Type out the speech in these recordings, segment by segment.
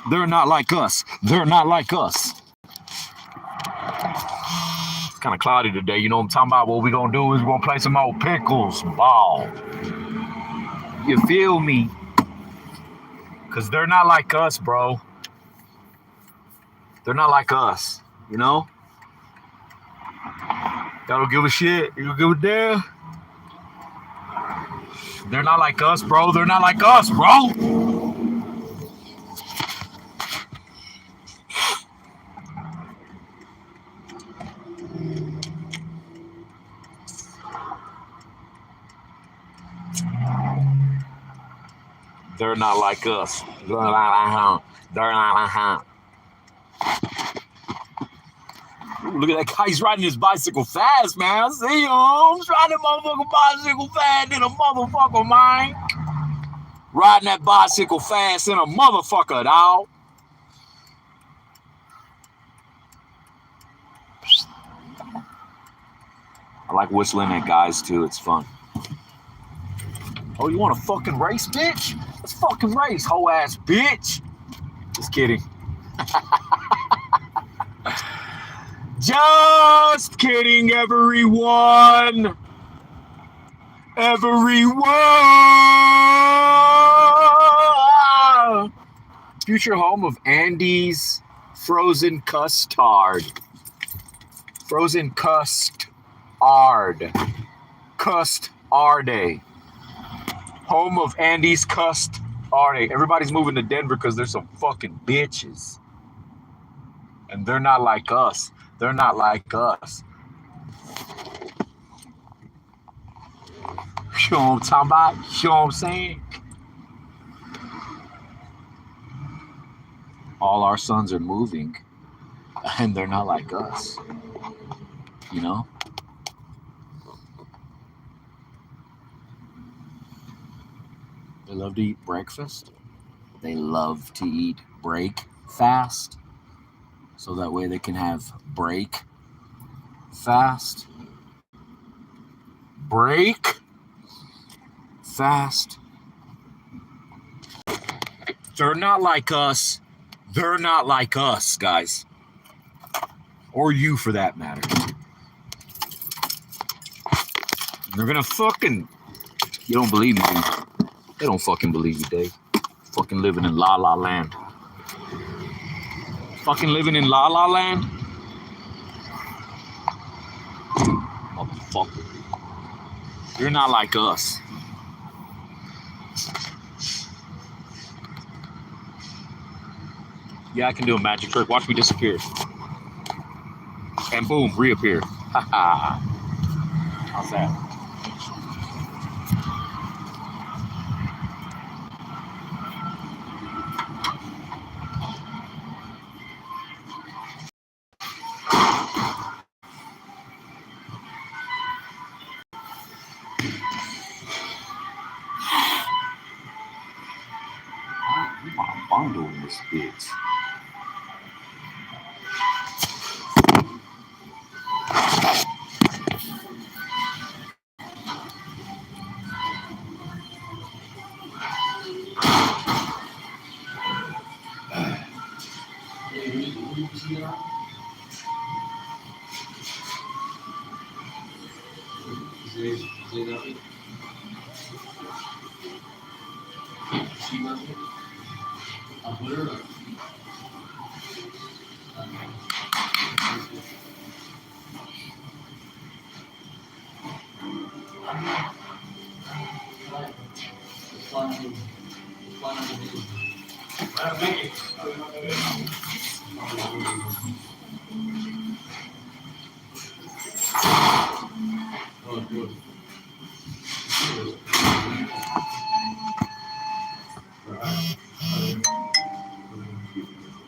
They're not like us. They're not like us. It's kind of cloudy today. You know what I'm talking about? What we gonna do is we're gonna play some old pickles ball. You feel me? Because they're not like us, bro. They're not like us, you know? Y'all don't give a shit. You don't give a damn. They're not like us, bro. They're not like us, bro. They're not like us. They're not like us. Ooh, look at that guy. He's riding his bicycle fast, man. I see him. He's riding that motherfucking bicycle fast in a motherfucker, man. Riding that bicycle fast in a motherfucker, dog. I like whistling at guys, too. It's fun. Oh, you want a fucking race, bitch? Let's fucking race, hoe ass bitch. Just kidding. Just kidding, everyone. Everyone. Future home of Andy's frozen custard. Frozen custard. Custard. Home of Andy's custard. Everybody's moving to Denver because there's some fucking bitches. And they're not like us. They're not like us. You know what I'm talking about? You know what I'm saying? All our sons are moving, and they're not like us. You know? They love to eat breakfast. They love to eat break fast. So that way they can have break fast. Break fast. They're not like us. They're not like us, guys. Or you, for that matter. They're gonna fucking... You don't believe me, dude. They don't fucking believe you, Dave. Fucking living in La La Land. Fucking living in La La Land? Motherfucker. You're not like us. Yeah, I can do a magic trick. Watch me disappear. And boom, reappear. Ha ha. How's that? I'm bundling this bitch.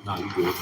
Nah, you good.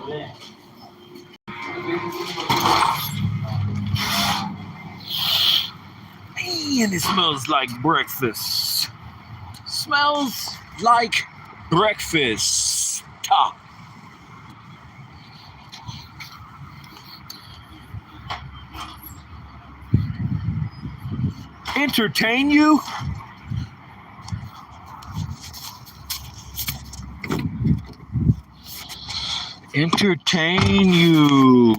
And it smells like breakfast. Smells like breakfast. Ta. Entertain you? Entertain you.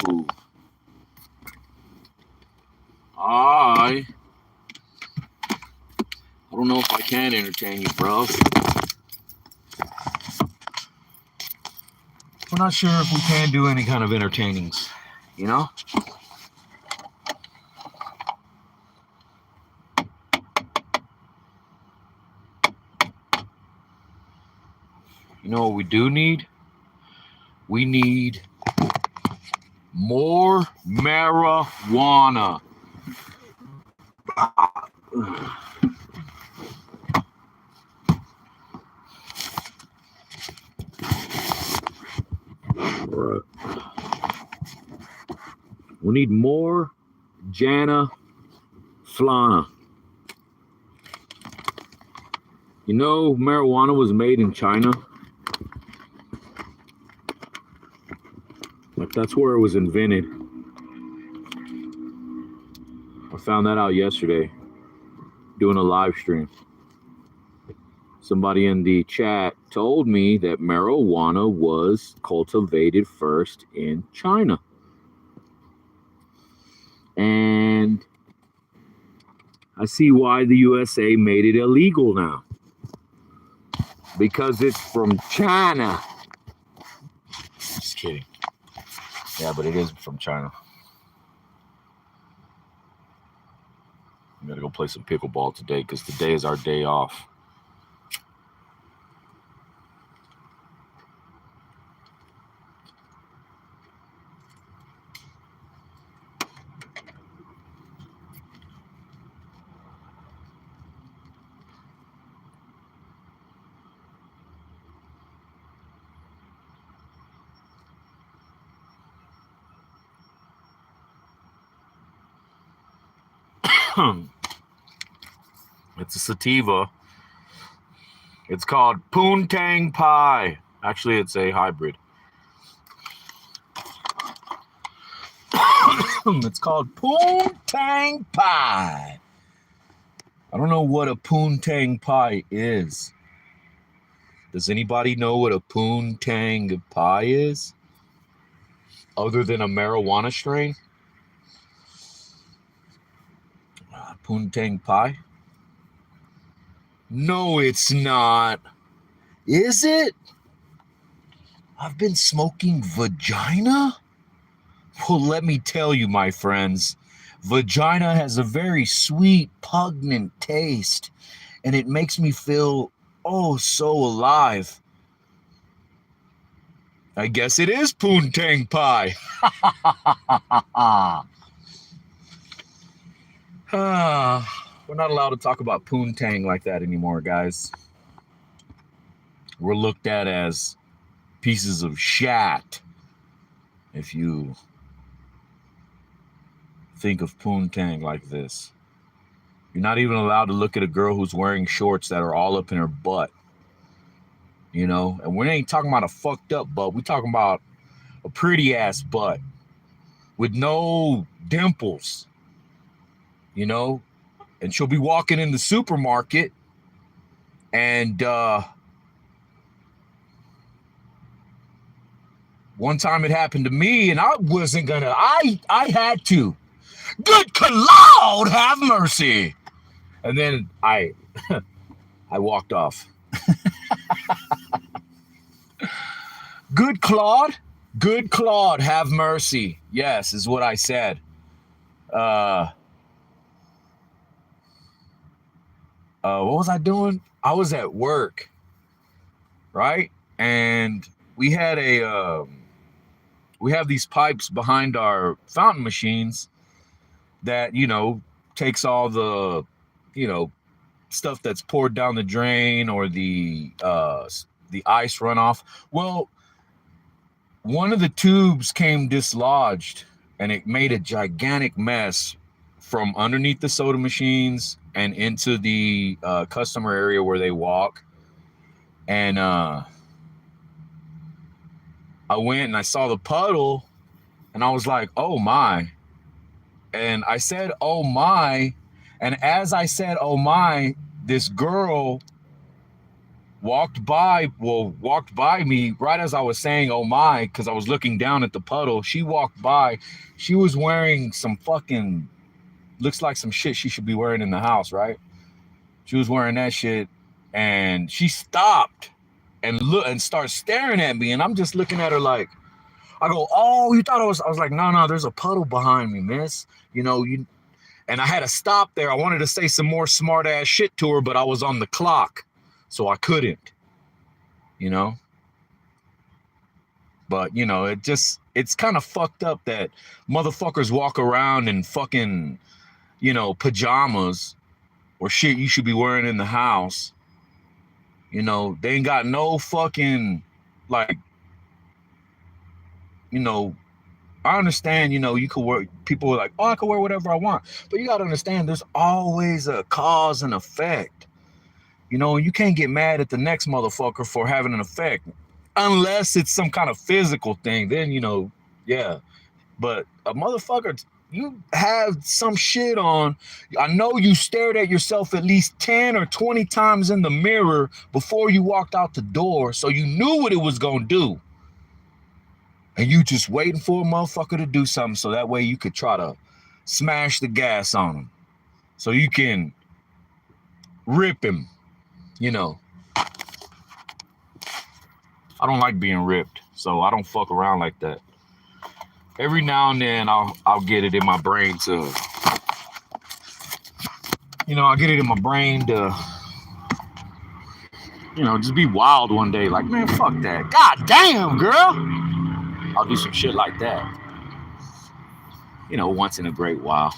I don't know if I can entertain you, bros. We're not sure if we can do any kind of entertainings, you know? You know what we do need? We need more marijuana. We need more Jana Flana. You know, marijuana was made in China. Like, that's where it was invented. I found that out yesterday, doing a live stream. Somebody in the chat told me that marijuana was cultivated first in China. And I see why the USA made it illegal now. Because it's from China. Just kidding. Yeah, but it is from China. I'm gonna go play some pickleball today because today is our day off. It's a sativa. It's called Poontang Pie. Actually, it's a hybrid. It's called Poontang Pie. I don't know what a Poontang Pie is. Does anybody know what a Poontang Pie is? Other than a marijuana strain? Poontang Pie? No, it's not. Is it? I've been smoking vagina? Well, let me tell you, my friends, vagina has a very sweet, pungent taste, and it makes me feel, oh, so alive. I guess it is Poontang Pie. We're not allowed to talk about Poontang like that anymore, guys. We're looked at as pieces of shat if you think of Poontang like this. You're not even allowed to look at a girl who's wearing shorts that are all up in her butt. You know, and we ain't talking about a fucked up butt. We're talking about a pretty ass butt with no dimples, you know, and she'll be walking in the supermarket and one time it happened to me and I wasn't gonna, I had to. Good Lord, have mercy. And then I walked off. Good Claude, have mercy. Yes, is what I said. What was I doing? I was at work, right? And we had we have these pipes behind our fountain machines that, you know, takes all the, you know, stuff that's poured down the drain or the ice runoff. Well, one of the tubes came dislodged, and it made a gigantic mess from underneath the soda machines and into the customer area where they walk. And I went and I saw the puddle, and I was like, oh my. And I said, oh my. And as I said, oh my, this girl walked by me right as I was saying, oh my, because I was looking down at the puddle. She walked by. She was wearing some fucking, looks like some shit she should be wearing in the house, right? She was wearing that shit, and she stopped and started staring at me, and I'm just looking at her like, I go, oh, you thought I was like, no, there's a puddle behind me, miss. And I had to stop there. I wanted to say some more smart ass shit to her, but I was on the clock, so I couldn't, But, it's kind of fucked up that motherfuckers walk around in fucking, pajamas or shit you should be wearing in the house. They ain't got no fucking, like, I understand, you could wear, people are like, oh, I can wear whatever I want. But you got to understand, there's always a cause and effect. You can't get mad at the next motherfucker for having an effect. Unless it's some kind of physical thing, then, yeah. But a motherfucker, you have some shit on. I know you stared at yourself at least 10 or 20 times in the mirror before you walked out the door, so you knew what it was going to do. And you just waiting for a motherfucker to do something so that way you could try to smash the gas on him. So you can rip him, I don't like being ripped, so I don't fuck around like that. Every now and then I'll get it in my brain to, I'll get it in my brain to, just be wild one day. Like, man, fuck that. God damn, girl. I'll do some shit like that. Once in a great while.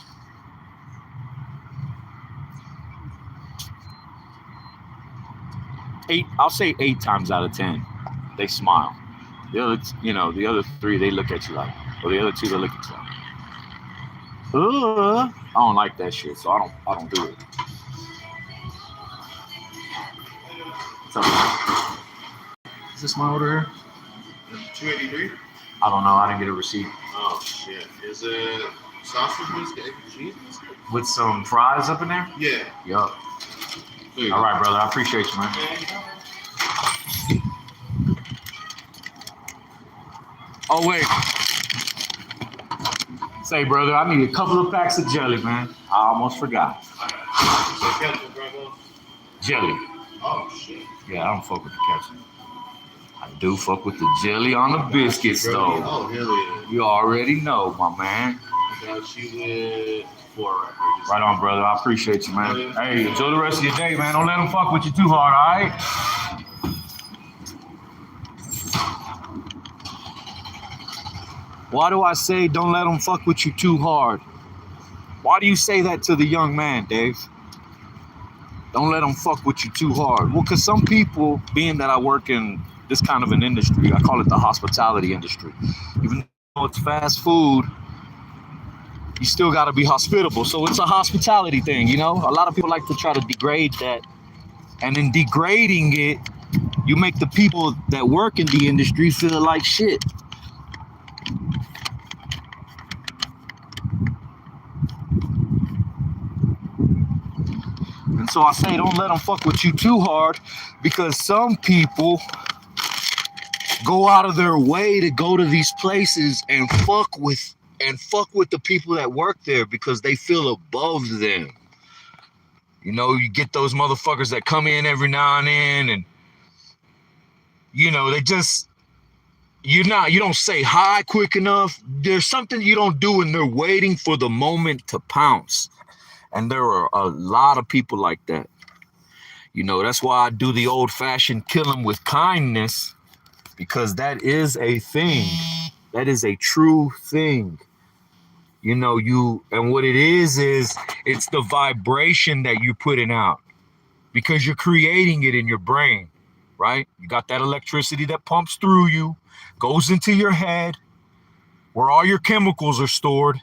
I'll say 8 times out of 10, they smile. The other 3, they look at you like, or the other 2, they look at you like, I don't like that shit, so I don't do it. So, is this my order here? 283? I don't know. I didn't get a receipt. Oh, shit. Is it sausage biscuit, egg and cheese biscuit? With some fries up in there? Yeah. Yup. All right, brother. I appreciate you, man. Oh, wait. Say, brother, I need a couple of packs of jelly, man. I almost forgot. Jelly. Oh, shit. Yeah, I don't fuck with the ketchup. I do fuck with the jelly on the biscuits, though. Oh, hell yeah. You already know, my man. I got you with 4 right here. Right on, brother. I appreciate you, man. Hey, enjoy the rest of your day, man. Don't let them fuck with you too hard, all right? Why do I say don't let them fuck with you too hard? Why do you say that to the young man, Dave? Don't let them fuck with you too hard. Well, because some people, being that I work in this kind of an industry, I call it the hospitality industry. Even though it's fast food, you still got to be hospitable. So it's a hospitality thing, A lot of people like to try to degrade that. And in degrading it, you make the people that work in the industry feel like shit. And so I say don't let them fuck with you too hard, because some people go out of their way to go to these places and fuck with the people that work there because they feel above them. You get those motherfuckers that come in every now and then, and they just, you don't say hi quick enough. There's something you don't do, and they're waiting for the moment to pounce. And there are a lot of people like that. That's why I do the old-fashioned kill them with kindness, because that is a thing. That is a true thing. And what it is it's the vibration that you're putting out, because you're creating it in your brain, right? You got that electricity that pumps through you. goes into your head where all your chemicals are stored,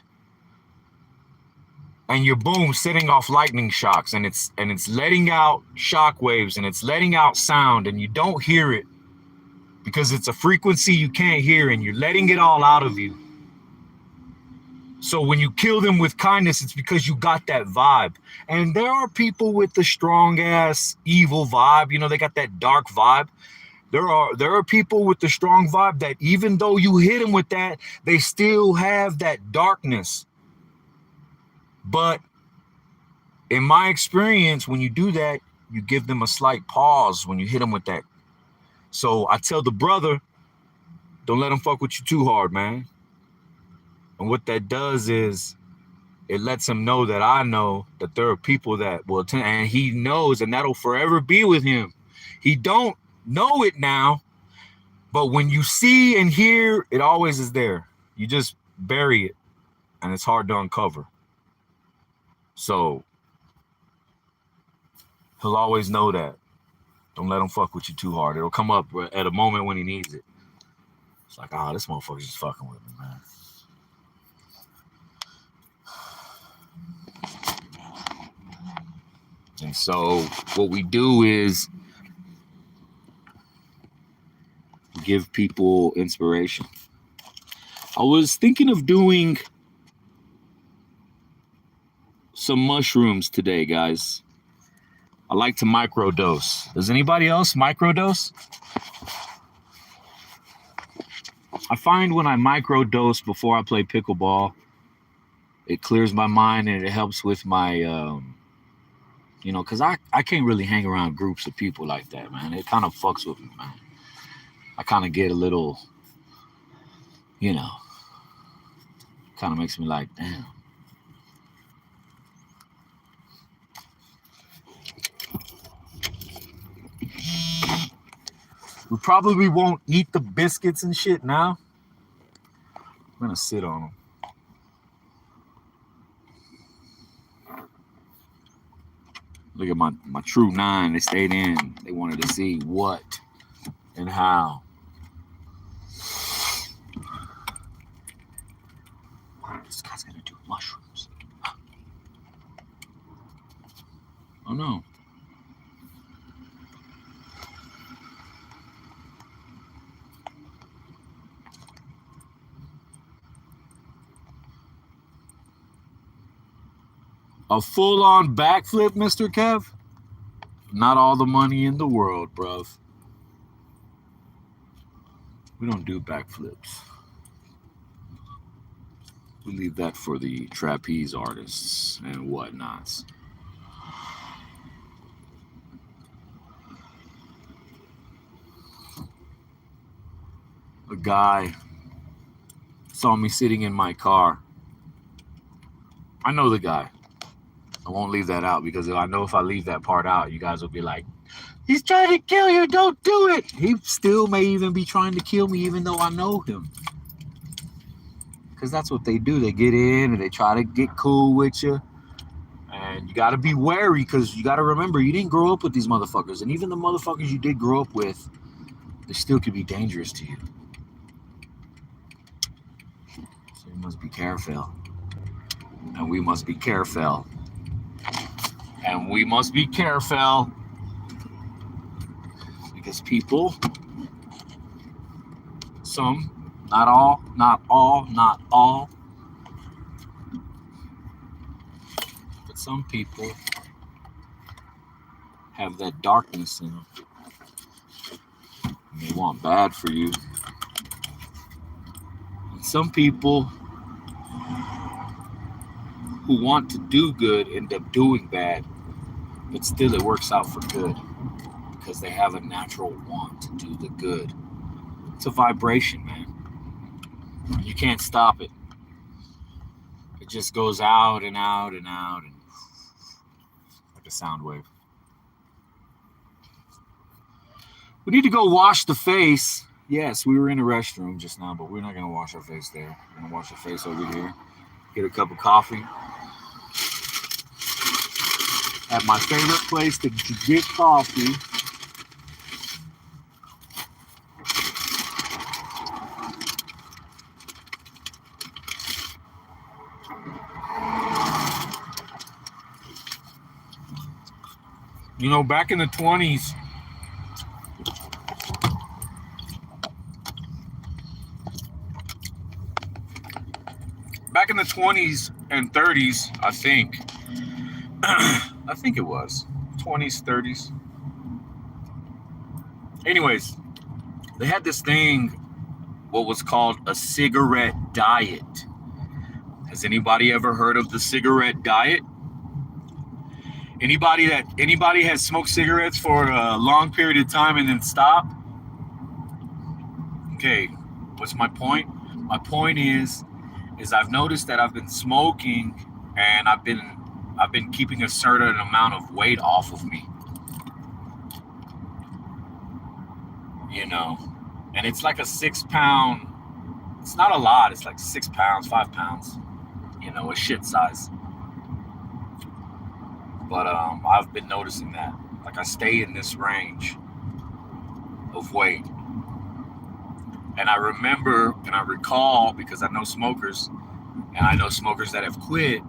and you're boom setting off lightning shocks, and it's letting out shock waves, and it's letting out sound, and you don't hear it because it's a frequency you can't hear, and you're letting it all out of you. So when you kill them with kindness, it's because you got that vibe. And there are people with the strong ass evil vibe, you know, they got that dark vibe. There are people with the strong vibe that even though you hit them with that, they still have that darkness. But in my experience, when you do that, you give them a slight pause when you hit them with that. So I tell the brother, don't let them fuck with you too hard, man. And what that does is it lets him know that I know that there are people that will attend, and he knows, and that'll forever be with him. He don't know it now, but when you see and hear, it always is there. You just bury it, and it's hard to uncover. So he'll always know that. Don't let him fuck with you too hard. It'll come up at a moment when he needs it. It's like, oh, this motherfucker's just fucking with me, man. And so what we do is give people inspiration. I was thinking of doing some mushrooms today, guys. I like to microdose. Does anybody else microdose? I find when I microdose before I play pickleball, it clears my mind and it helps with my, because I can't really hang around groups of people like that, man. It kind of fucks with me, man. I kind of get a little, kind of makes me like, damn. We probably won't eat the biscuits and shit now. I'm going to sit on them. Look at my true 9. They stayed in. They wanted to see what and how. This guy's going to do mushrooms. Oh, no. A full-on backflip, Mr. Kev? Not all the money in the world, bruv. We don't do backflips. We leave that for the trapeze artists and whatnots. A guy saw me sitting in my car. I know the guy. I won't leave that out because I know if I leave that part out, you guys will be like, he's trying to kill you, don't do it. He still may even be trying to kill me even though I know him. Because that's what they do. They get in and they try to get cool with you. And you got to be wary because you got to remember, you didn't grow up with these motherfuckers. And even the motherfuckers you did grow up with, they still could be dangerous to you. So you must be careful. And we must be careful. And we must be careful because people, some, not all, but some people have that darkness in them. And they want bad for you. And some people who want to do good end up doing bad. But still it works out for good because they have a natural want to do the good. It's a vibration, man. You can't stop it. It just goes out and out and out and like a sound wave. We need to go wash the face. Yes, we were in a restroom just now, but we're not going to wash our face there. We're going to wash our face over here. Get a cup of coffee. At my favorite place to get coffee. You know, back in the 20s, and 30s, I think it was 20s, 30s. Anyways, they had this thing, what was called a cigarette diet. Has anybody ever heard of the cigarette diet? Anybody has smoked cigarettes for a long period of time and then stop? Okay, what's my point? My point is I've noticed that I've been smoking and I've been keeping a certain amount of weight off of me. You know, and it's like a 6 pound. It's not a lot. It's like 6 pounds, 5 pounds. You know, a shit size. But I've been noticing that. Like I stay in this range of weight. And I remember and I recall, because I know smokers and I know smokers that have quit,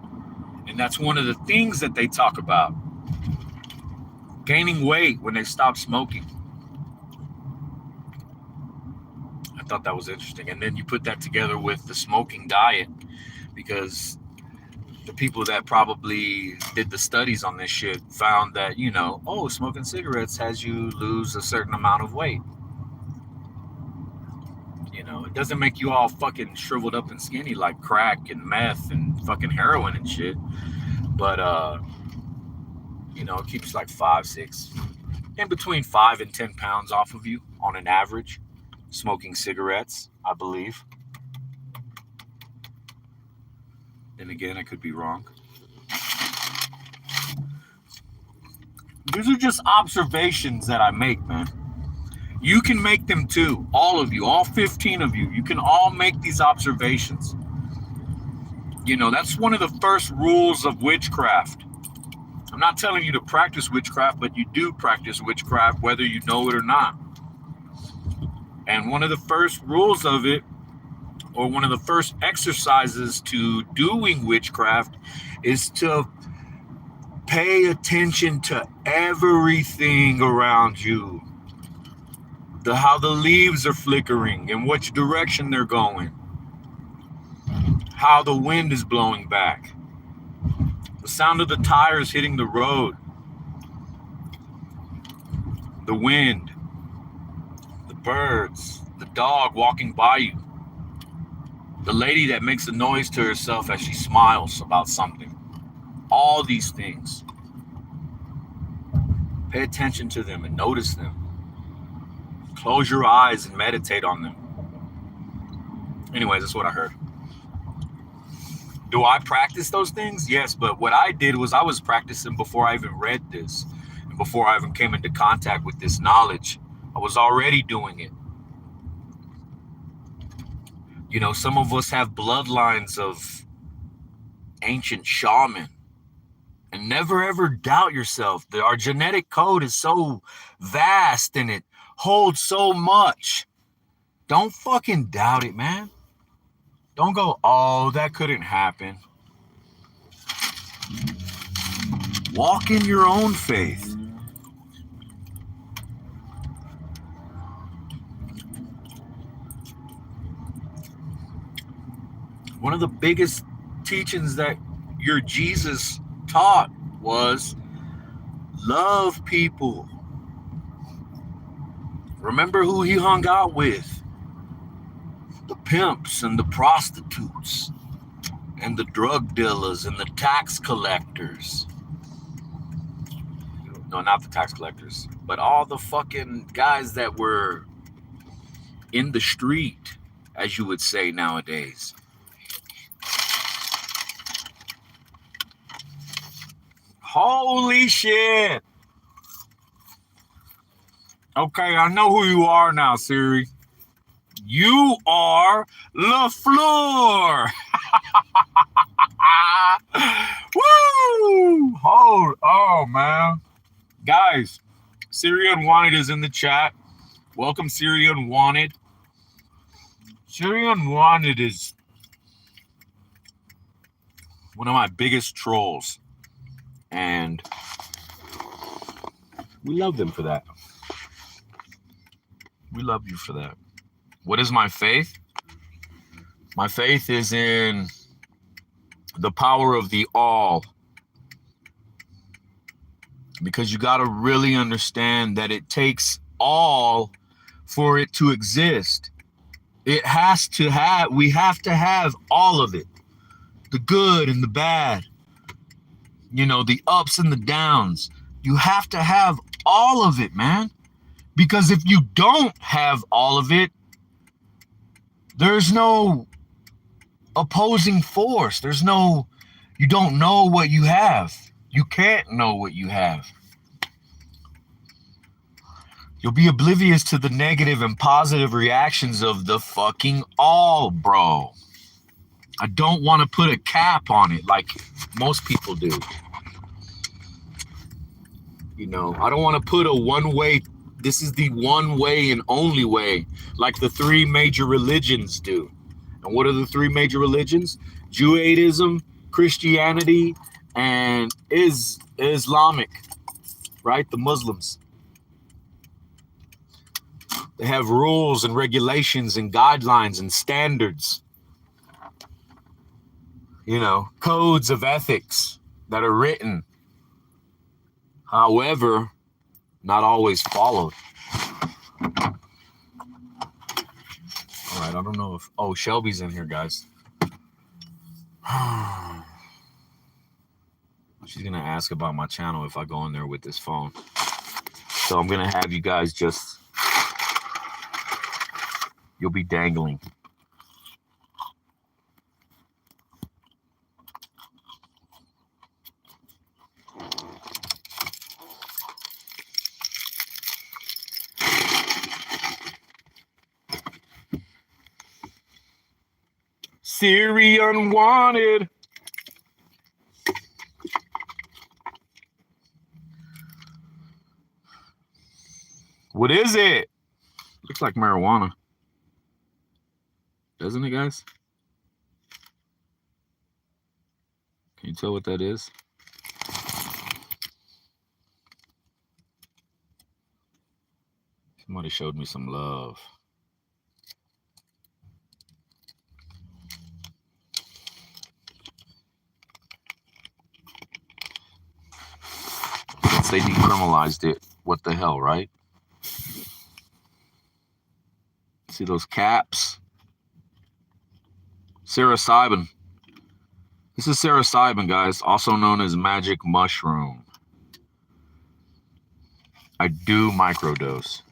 and that's one of the things that they talk about. Gaining weight when they stop smoking. I thought that was interesting. And then you put that together with the smoking diet, because the people that probably did the studies on this shit found that, you know, oh, smoking cigarettes has you lose a certain amount of weight. You know, it doesn't make you all fucking shriveled up and skinny like crack and meth and fucking heroin and shit. But, you know, it keeps like 5, 6, in between 5 and 10 pounds off of you on an average, smoking cigarettes, I believe. And again, I could be wrong. These are just observations that I make, man. You can make them too. All of you, all 15 of you, you can all make these observations. You know, that's one of the first rules of witchcraft. I'm not telling you to practice witchcraft, but you do practice witchcraft whether you know it or not. And one of the first rules of it, or one of the first exercises to doing witchcraft, is to pay attention to everything around you. How the leaves are flickering and which direction they're going. How the wind is blowing back. The sound of the tires hitting the road. The wind. The birds. The dog walking by you. The lady that makes a noise to herself as she smiles about something. All these things. Pay attention to them and notice them. Close your eyes and meditate on them. Anyways, that's what I heard. Do I practice those things? Yes, but what I did was I was practicing before I even read this. And before I even came into contact with this knowledge. I was already doing it. You know, some of us have bloodlines of ancient shaman. And never ever doubt yourself. Our genetic code is so vast and it holds so much. Don't fucking doubt it, man. Don't go, oh, that couldn't happen. Walk in your own faith. One of the biggest teachings that your Jesus taught was love people. Remember who he hung out with? The pimps and the prostitutes and the drug dealers and the tax collectors. No, not the tax collectors, but all the fucking guys that were in the street, as you would say nowadays. Holy shit. Okay, I know who you are now, Siri. You are LaFleur. Woo! Oh, man. Guys, Siri Unwanted is in the chat. Welcome, Siri Unwanted. Siri Unwanted is one of my biggest trolls. And We love them for that. We love you for that. What is my faith? My faith is in the power of the all. Because you got to really understand that it takes all for it to exist. We have to have all of it. The good and the bad. You know, the ups and the downs. You have to have all of it, man. Because if you don't have all of it, there's no opposing force. You don't know what you have. You can't know what you have. You'll be oblivious to the negative and positive reactions of the fucking all, bro. I don't want to put a cap on it like most people do. You know, I don't want to put a one way, this is the one way and only way, like the three major religions do. And what are the three major religions? Judaism, Christianity, and Islamic, right? The Muslims. They have rules and regulations and guidelines and standards. You know, codes of ethics that are written. However, not always followed. All right, I don't know if... Oh, Shelby's in here, guys. She's going to ask about my channel if I go in there with this phone. So I'm going to have you guys just... You'll be dangling. Siri Unwanted. What is it? Looks like marijuana. Doesn't it, guys? Can you tell what that is? Somebody showed me some love. Since they decriminalized it, what the hell, right? See those caps? Psilocybin. This is psilocybin, guys, also known as magic mushroom. I do microdose.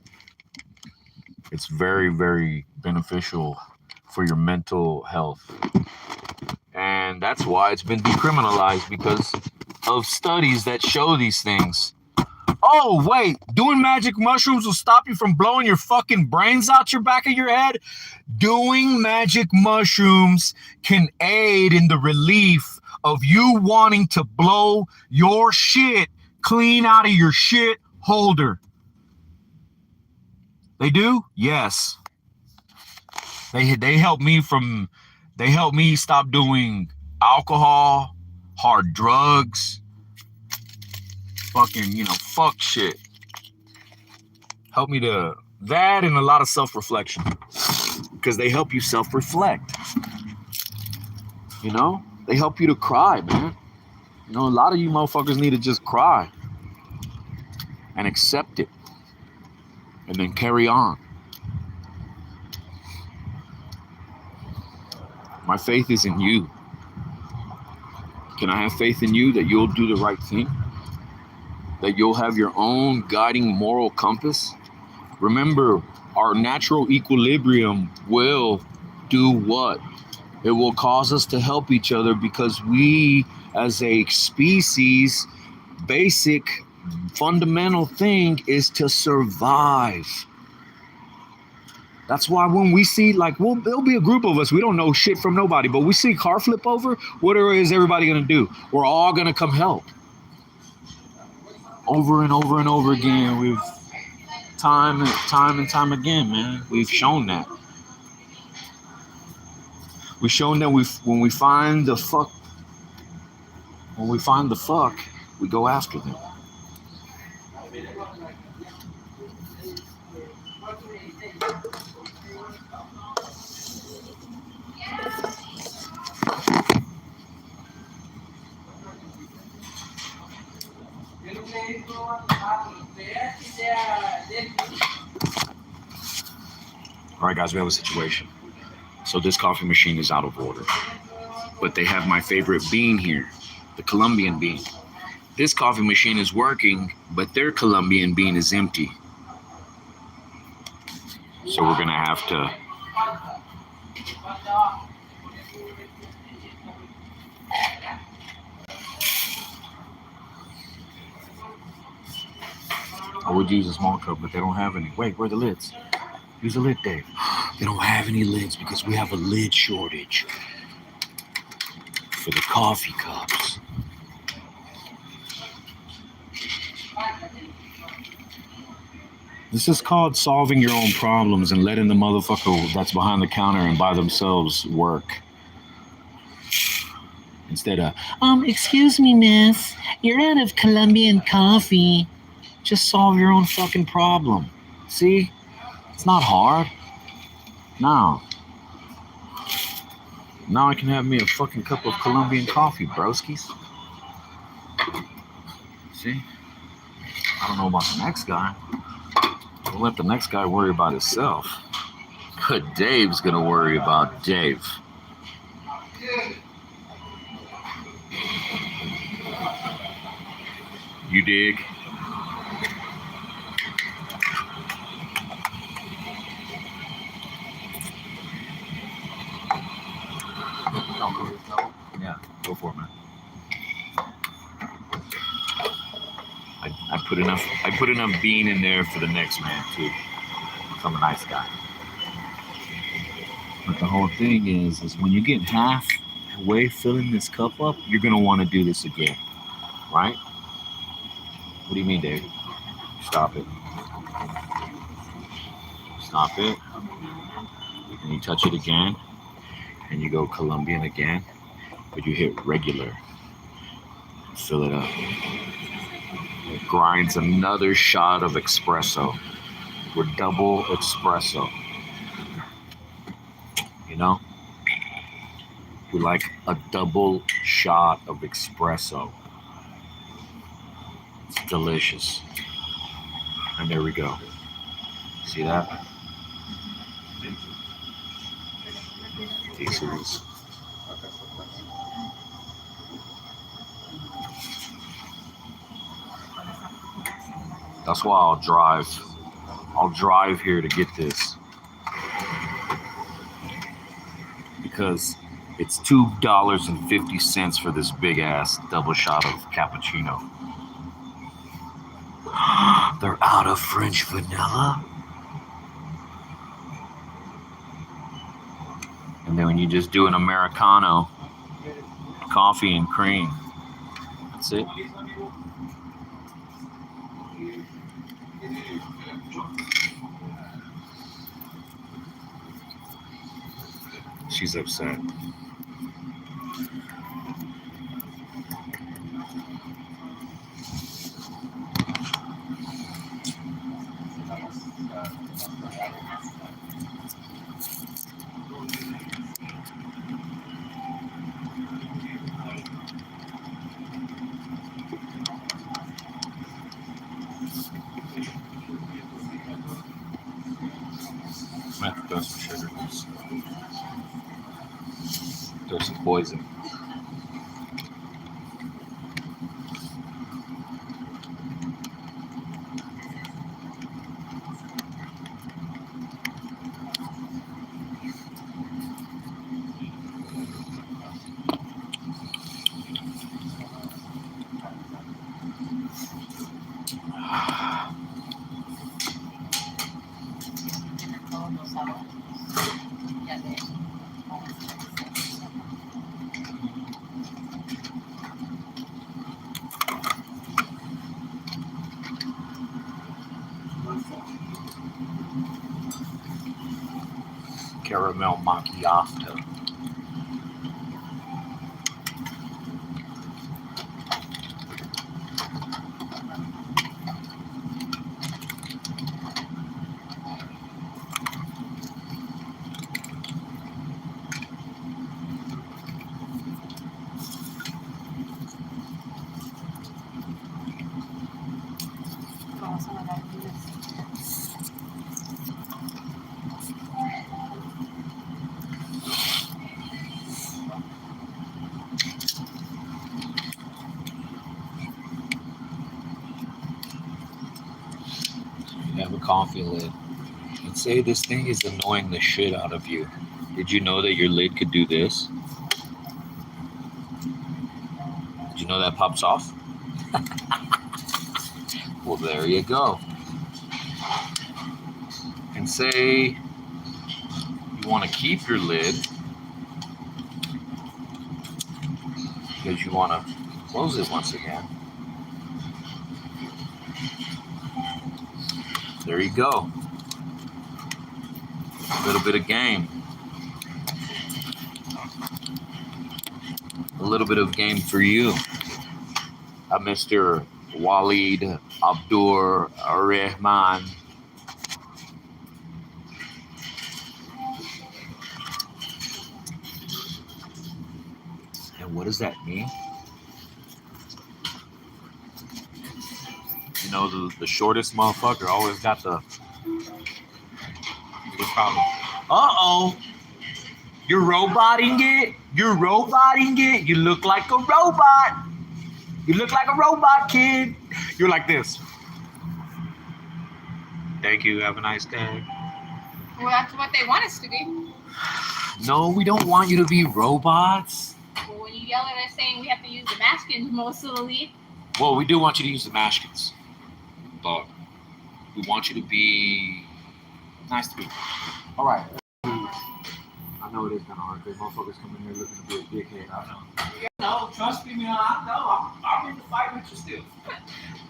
It's very, very beneficial for your mental health. And that's why it's been decriminalized, because of studies that show these things. Oh, wait, doing magic mushrooms will stop you from blowing your fucking brains out your back of your head? Doing magic mushrooms can aid in the relief of you wanting to blow your shit clean out of your shit holder. They do? Yes. They help me stop doing alcohol, hard drugs, fucking, fuck shit. Help me to that, and a lot of self-reflection, because they help you self-reflect. They help you to cry, man. A lot of you motherfuckers need to just cry and accept it and then carry on. My faith is in you. Can I have faith in you that you'll do the right thing? That you'll have your own guiding moral compass? Remember, our natural equilibrium will do what? It will cause us to help each other, because we, as a species, basic, fundamental thing is to survive. That's why when we see, there'll be a group of us, we don't know shit from nobody, but we see a car flip over, what is everybody going to do? We're all going to come help. Over and over and over again, we've time and time again, man, we've shown that. We've shown that when we find the fuck, we go after them. right, guys, we have a situation. So this coffee machine is out of order. But they have my favorite bean here, the Colombian bean. This coffee machine is working, but their Colombian bean is empty. So we're going to have to... I would use a small cup, but they don't have any. Wait, where are the lids? Use a lid, Dave. They don't have any lids because we have a lid shortage for the coffee cups. This is called solving your own problems and letting the motherfucker that's behind the counter and by themselves work. Instead of, excuse me, miss, you're out of Colombian coffee. Just solve your own fucking problem. See? It's not hard. No. Now I can have me a fucking cup of Colombian coffee, broskies. See? I don't know about the next guy. We'll let the next guy worry about himself. But Dave's gonna worry about Dave. You dig? Yeah, go for it, man. I put enough bean in there for the next man too. I'm a nice guy. But the whole thing is when you get halfway filling this cup up, you're gonna want to do this again, right? What do you mean, Dave? Stop it. Stop it. And you touch it again, and you go Colombian again, but you hit regular. Fill it up. It grinds another shot of espresso. We're double espresso. You know? We like a double shot of espresso. It's delicious. And there we go. See that? Take serious. That's why I'll drive. I'll drive here to get this. Because it's $2.50 for this big ass double shot of cappuccino. They're out of French vanilla. And then when you just do an Americano, coffee and cream, that's it. She's upset. I have to throw some sugar. Throw some poison. Caramel macchiato. coffee lid and say this thing is annoying the shit out of you. Did you know that your lid could do this? Did you know that pops off? Well, there you go. And say you want to keep your lid because you want to close it once again. There you go. A little bit of game. A little bit of game for you. Mr. Walid Abdur Rahman. And what does that mean? You know, the shortest motherfucker always got the problem. Uh-oh. You're roboting it. You're roboting it. You look like a robot. You look like a robot, kid. You're like this. Thank you. Have a nice day. Well, that's what they want us to be. No, we don't want you to be robots. Well, when you yell at us saying we have to use the maskins mostly. Well, we do want you to use the mashkins. But we want you to be nice to people. All right. I know it is kind of hard because motherfuckers come in here looking to be a dickhead. I know. No, trust me, man. I know. I'm in the fight with you still.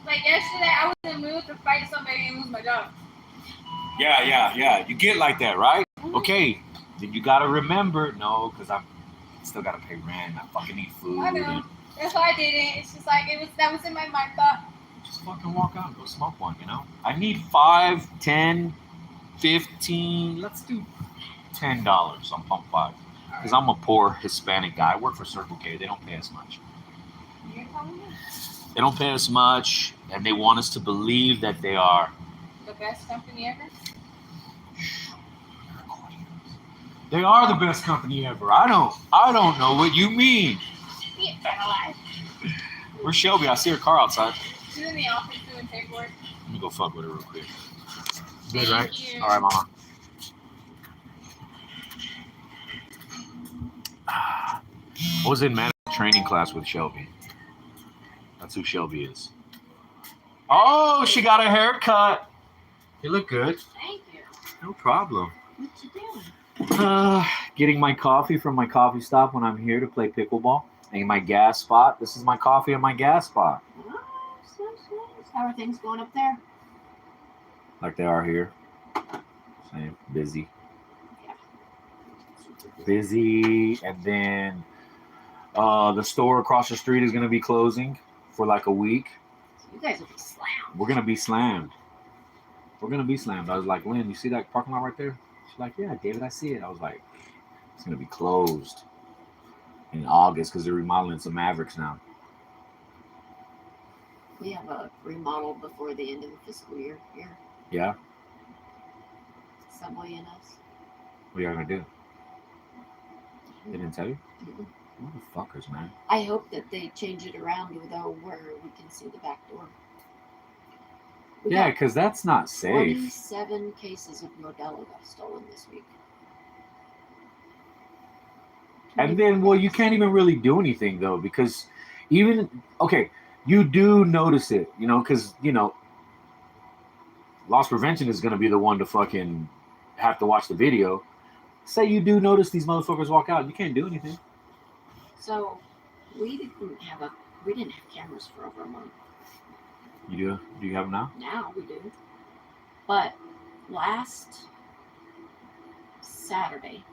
Like yesterday, I was in the mood to fight somebody and lose my job. Yeah. You get like that, right? Okay. Then you gotta remember, no, because I still gotta pay rent. I fucking need food. I know. That's why I didn't. It's just like that was in my mind thought. Just fucking walk out and go smoke one, you know? I need 5, 10, 15. Let's do $10 on pump 5. Because I'm a poor Hispanic guy. I work for Circle K. They don't pay us much. They don't pay us much, and they want us to believe that they are the best company ever. They are the best company ever. I don't know what you mean. Yeah, kind of lies. Where's Shelby? I see her car outside. She's in the office doing paperwork. Let me go fuck with her real quick. Good, Thank right? you. All right, mama. I was in management training class with Shelby. That's who Shelby is. Oh, she got a haircut. You look good. Thank you. No problem. What you doing? Getting my coffee from my coffee stop when I'm here to play pickleball. And my gas spot. This is my coffee at my gas spot. Oh, so. How are things going up there? Like they are here. Same. Busy. Yeah. Busy. And then the store across the street is going to be closing for like a week. So you guys will be slammed. We're going to be slammed. I was like, Lynn, you see that parking lot right there? She's like, yeah, David, I see it. I was like, it's going to be closed in August because they're remodeling some Mavericks now. We have a remodel before the end of the fiscal year here. Yeah? Subway and us. What are you going to do? They didn't tell you? Mm-mm. Motherfuckers, man. I hope that they change it around though where we can see the back door. We Yeah, got because that's not safe. 27 cases of Modelo got stolen this week. And then, well, you can't even really do anything, though, because even, okay, you do notice it, you know, because, you know, loss prevention is going to be the one to fucking have to watch the video. Say you do notice these motherfuckers walk out, you can't do anything. So we didn't have cameras for over a month. You do? Do you have them now? Now we do. But last Saturday,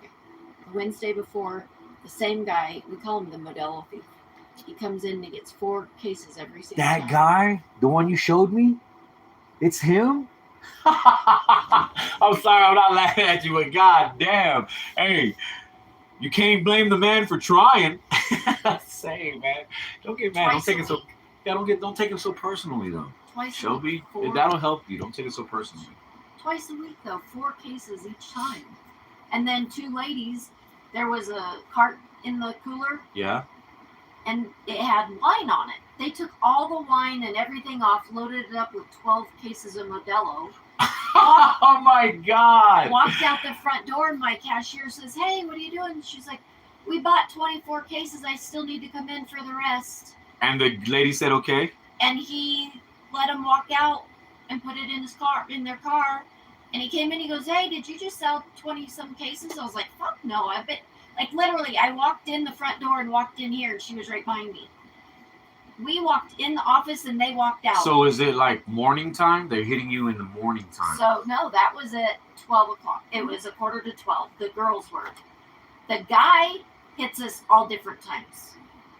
the Wednesday before, the same guy, we call him the Modelo thief. He comes in and he gets 4 cases every single time. That guy? The one you showed me? It's him? I'm sorry, I'm not laughing at you, but goddamn. Hey, you can't blame the man for trying. Say, man. Don't get mad. Don't take it so. Yeah, don't take it so personally though. Twice Shelby, a week, that'll help you. Don't take it so personally. Twice a week though, 4 cases each time. And then 2 ladies, there was a cart in the cooler. Yeah. and it had wine on it. They took all the wine and everything off, loaded it up with 12 cases of Modelo. Oh my God. Walked out the front door, and my cashier says, "Hey, what are you doing?" She's like, "We bought 24 cases. I still need to come in for the rest." And the lady said, okay. And he let him walk out and put it in his car, in their car. And he came in, he goes, "Hey, did you just sell 20 some cases?" I was like, "Fuck no." I bet, like, literally, I walked in the front door and walked in here, and she was right behind me. We walked in the office and they walked out. So is it like morning time? They're hitting you in the morning time. So no, that was at 12 o'clock. It was 11:45. The girls were. The guy hits us all different times.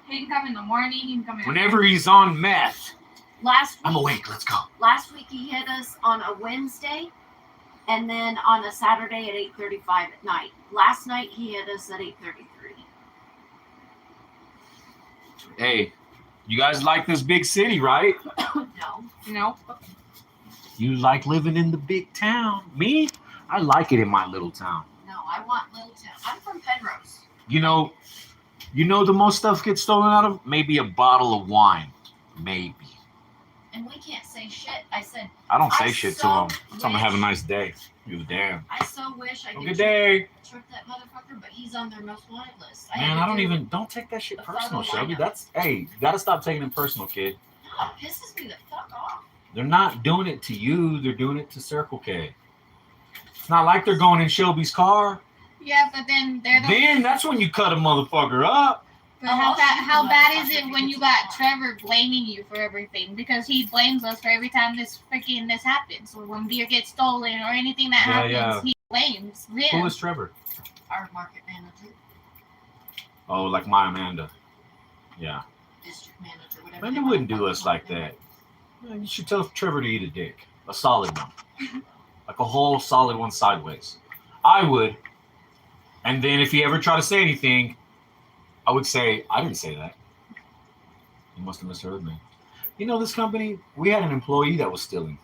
He can come in the morning. He can come in. Whenever he's on meth. Last week, I'm awake. Let's go. Last week he hit us on a Wednesday, and then on a Saturday at 8:35 at night. Last night he hit us at 8:33. Hey, you guys like this big city, right? No. No. You like living in the big town. Me, I like it in my little town. No, I want Little Town. I'm from Penrose. You know the most stuff gets stolen out of? Maybe a bottle of wine. Maybe. And we can't say shit. I said, I don't say I shit to so them. Tell them to have a wish- nice day. You damn. I so wish I Have a could good day. trip that motherfucker, but he's on their most wanted list. Man, I don't take that shit a personal, photo Shelby. lineup. Hey, you gotta stop taking it personal, kid. No, it pisses me the fuck off. They're not doing it to you, they're doing it to Circle K. It's not like they're going in Shelby's car. Yeah, but then they're the. Then that's when you cut a motherfucker up. But how bad is it when you got Trevor blaming you for everything? Because he blames us for every time this happens. So when beer gets stolen or anything that happens, he blames them. Who is Trevor? Our market manager, Oh, like my Amanda. Yeah. district manager, whatever. Amanda they wouldn't want. do us like that. Yeah, you should tell Trevor to eat a dick. A solid one. Like a whole solid one sideways. I would. And then if he ever tried to say anything, I would say, I didn't say that. You must have misheard me. You know, this company, we had an employee that was stealing.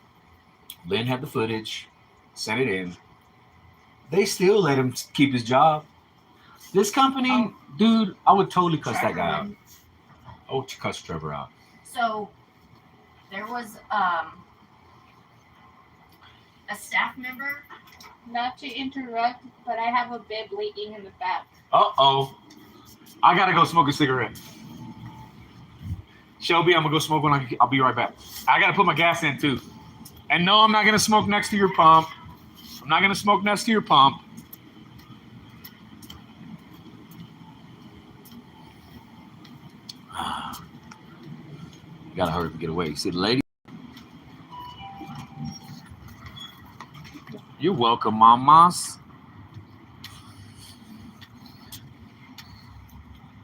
Lynn had the footage, sent it in. They still let him keep his job. This company, dude, I would totally cuss that guy out. I would cuss Trevor out. So there was a staff member. Not to interrupt, but I have a bib leaking in the back. Uh-oh. I gotta go smoke a cigarette. Shelby, I'm gonna go smoke one. I'll be right back. I gotta put my gas in too. And no, I'm not gonna smoke next to your pump. I'm not gonna smoke next to your pump. You gotta hurry up and get away. You see the lady? You're welcome, mamas.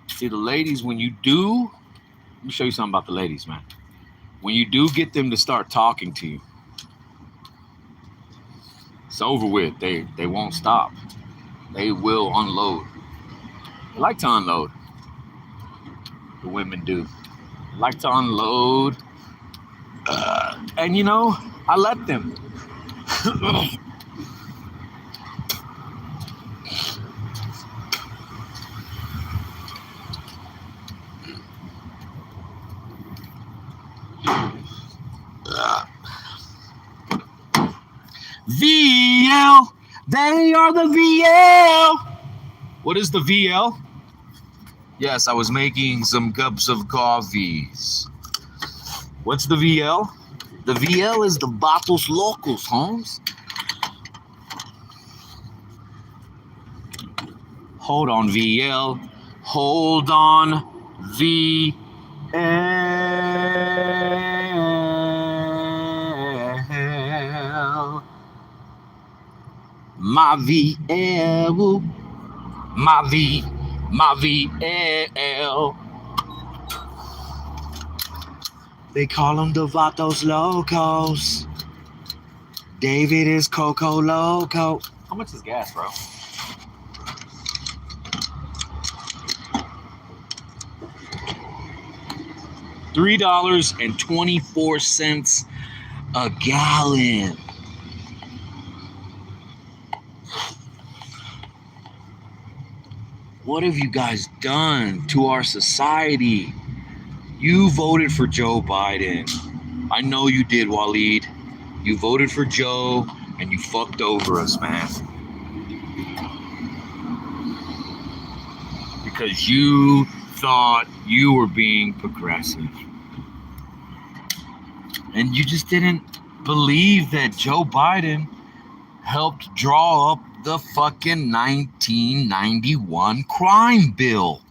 See, the ladies, when you do, let me show you something about the ladies, man. When you do get them to start talking to you, it's over with. They won't stop. They will unload. They like to unload. The women do. They like to unload. And, you know, I let them. VL, they are the VL. What is the VL? Yes, I was making some cups of coffees. What's the VL? The VL is the Vatos Locos, Holmes. Hold on, VL. Hold on, VL. My VL, my VL. They call them the Vatos Locos. David is Coco Loco. How much is gas, bro? $3.24 a gallon. What have you guys done to our society? You voted for Joe Biden. I know you did, Waleed. You voted for Joe and you fucked over us, man. Because you thought you were being progressive. And you just didn't believe that Joe Biden helped draw up the fucking 1991 crime bill.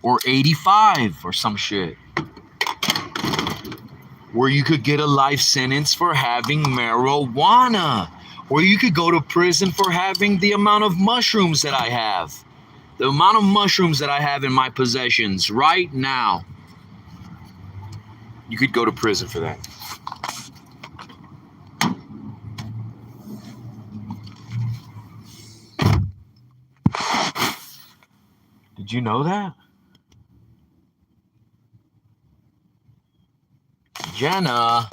Or 85 or some shit. Where you could get a life sentence for having marijuana. Or you could go to prison for having the amount of mushrooms that I have. The amount of mushrooms that I have in my possessions right now. You could go to prison for that. Did you know that? Jenna.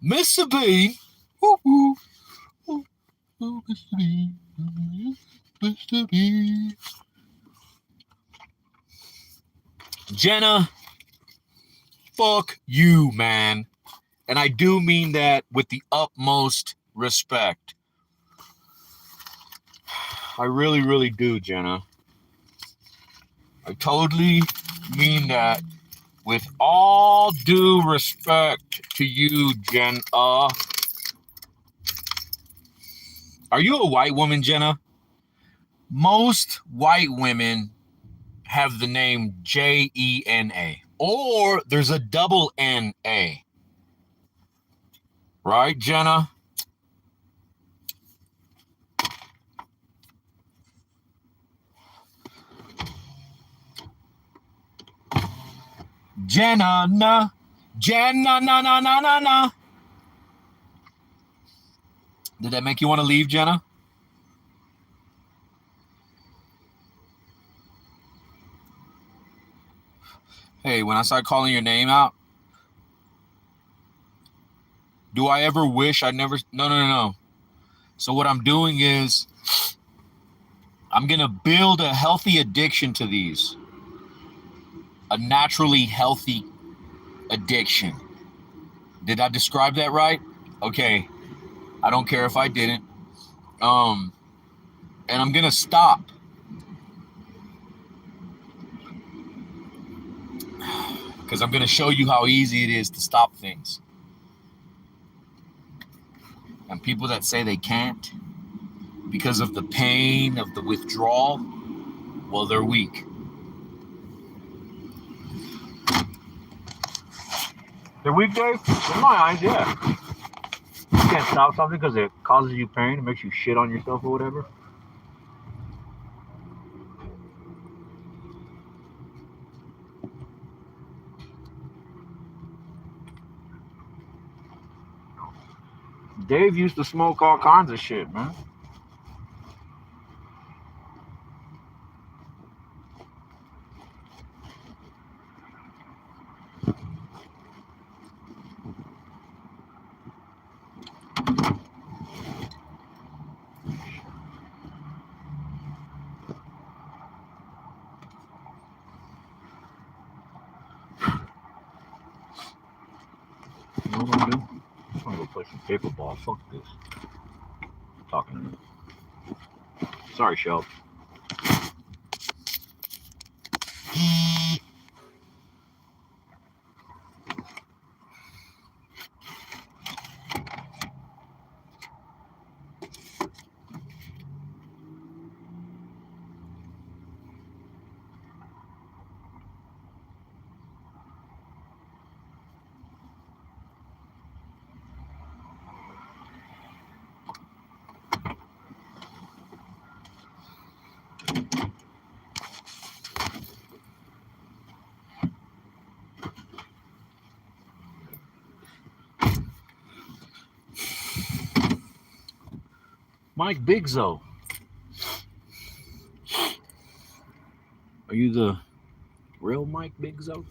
Mr. Bean. Woo-hoo. Mr. Bean. Mr. Bean. Jenna. Fuck you, man. And I do mean that with the utmost respect. I really, really do, Jenna. I totally mean that with all due respect to you, Jenna. Are you a white woman, Jenna? Most white women have the name Jena. Or there's a double N-A. Right, Jenna? Jenna, na. Jenna, na, na, na, na, na. Did that make you want to leave, Jenna? Hey, when I start calling your name out, do I ever wish I never... No. So what I'm doing is I'm going to build a healthy addiction to these. A naturally healthy addiction. Did I describe that right? Okay. I don't care if I didn't. And I'm going to stop. Because I'm going to show you how easy it is to stop things. And people that say they can't because of the pain of the withdrawal, well, they're weak. They're weak, Dave? In my eyes, yeah. You can't stop something because it causes you pain. It makes you shit on yourself or whatever. Dave used to smoke all kinds of shit, man. You know what I'm doing? I'm gonna go play some pickleball. Fuck this. I'm talking to me. Sorry, Shelf. Mike Bigzo. Are you the real Mike Bigzo?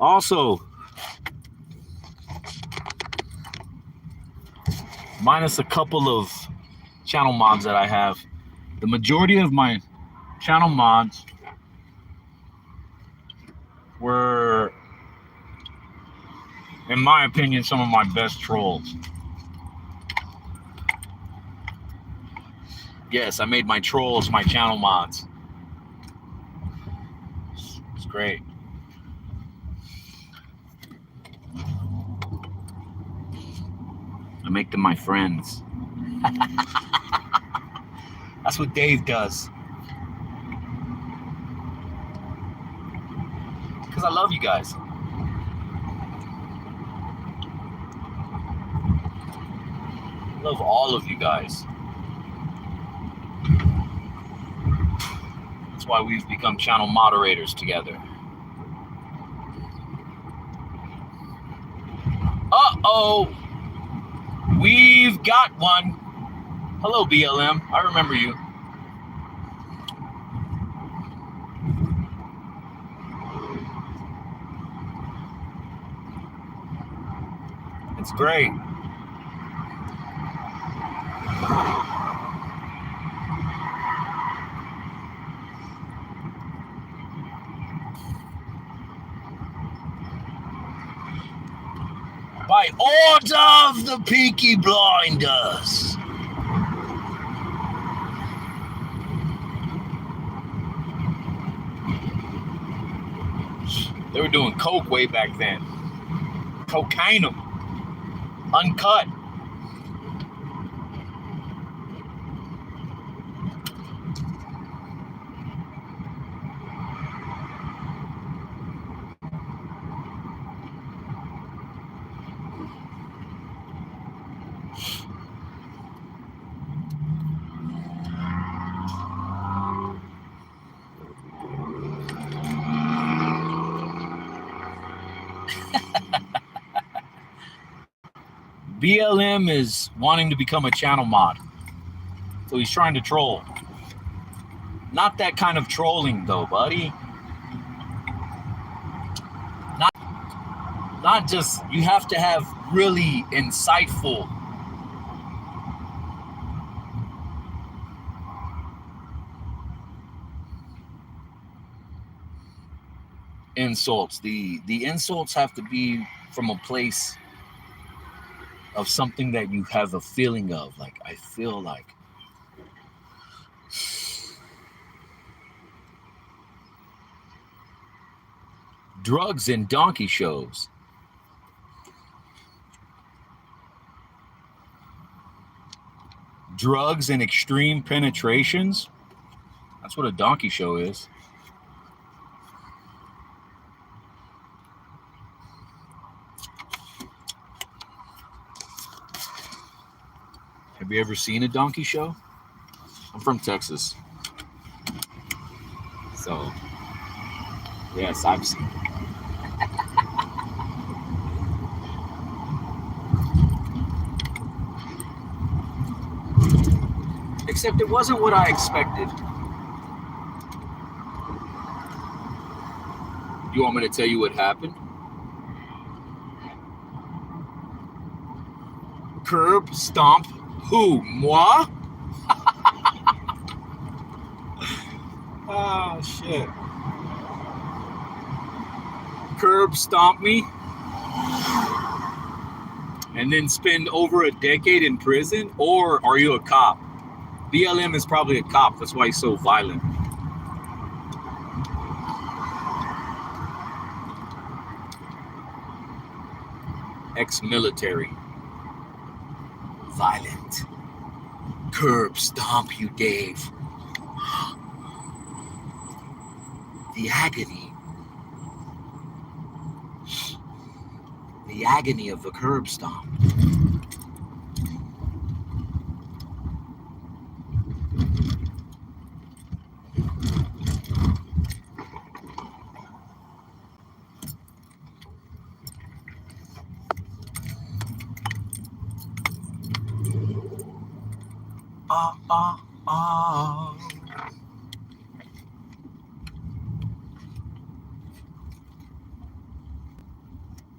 Also, minus a couple of channel mods that I have. The majority of my channel mods were, in my opinion, some of my best trolls. Yes, I made my trolls my channel mods. It's great. I make them my friends. That's what Dave does. Because I love you guys. I love all of you guys. That's why we've become channel moderators together. Uh-oh. We've got one. Hello, BLM. I remember you. It's great. By order of the Peaky Blinders. They were doing coke way back then. Cocaine them. Uncut. BLM is wanting to become a channel mod. So he's trying to troll. Not that kind of trolling though, buddy. Not just, you have to have really insightful insults. The insults have to be from a place of something that you have a feeling of. Like, I feel like. Drugs and donkey shows. Drugs and extreme penetrations. That's what a donkey show is. Have you ever seen a donkey show? I'm from Texas. So, yes, I've seen it. Except it wasn't what I expected. You want me to tell you what happened? Curb stomp who? Moi? Oh, shit. Curb stomp me? And then spend over a decade in prison? Or are you a cop? BLM is probably a cop. That's why he's so violent. Ex-military. Violent. Curb stomp you, Dave. The agony. The agony of the curb stomp.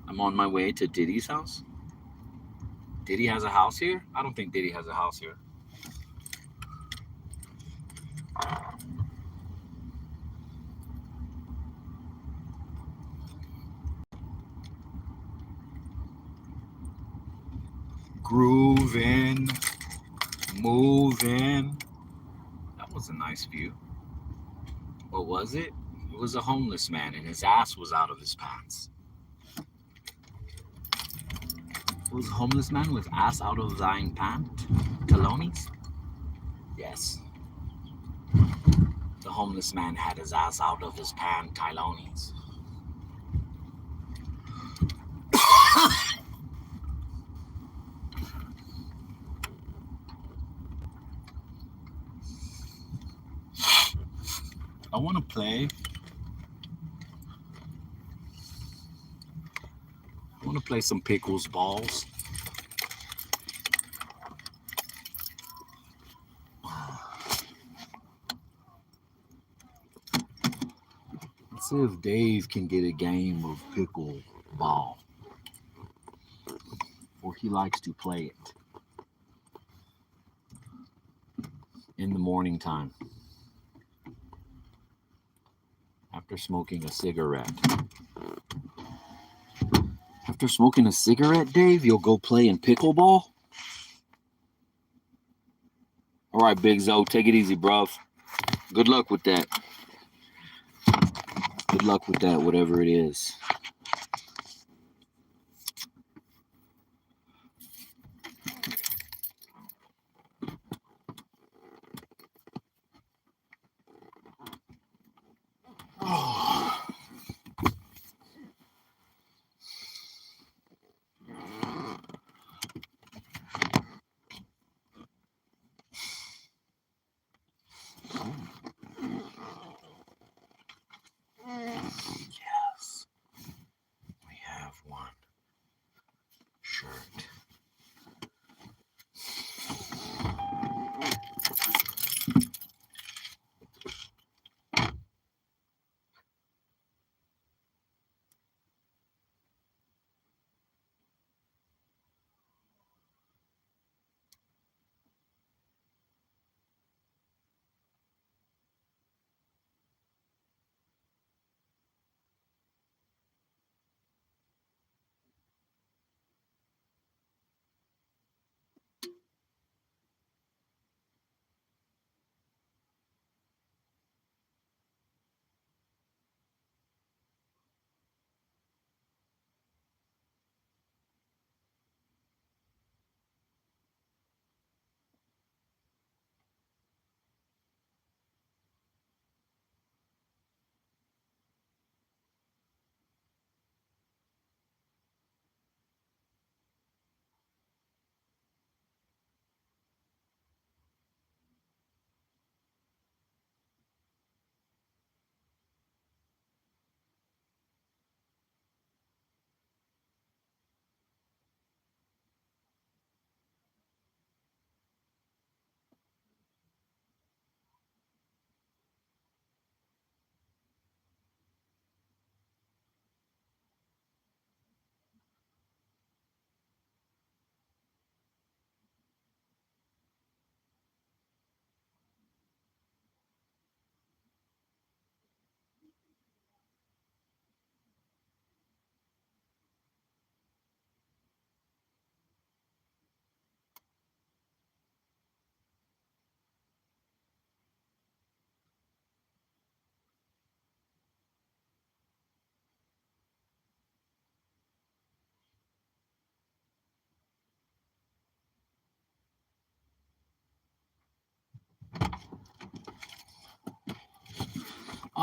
I'm on my way to Diddy's house. Diddy has a house here? I don't think Diddy has a house here. Grooving, moving. That was a nice view. What was it? It was a homeless man and his ass was out of his pants. It was a homeless man with ass out of thine pant? Talonies? Yes. The homeless man had his ass out of his pant Tylonies. I want to play. I want to play some pickles balls. Let's see if Dave can get a game of pickle ball. Or he likes to play it in the morning time after smoking a cigarette. After smoking a cigarette, Dave, you'll go play in pickleball? All right, Big Zo, take it easy, bruv. Good luck with that. Good luck with that, whatever it is. Yes, we have one shirt.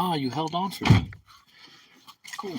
Ah, you held on for me. Cool.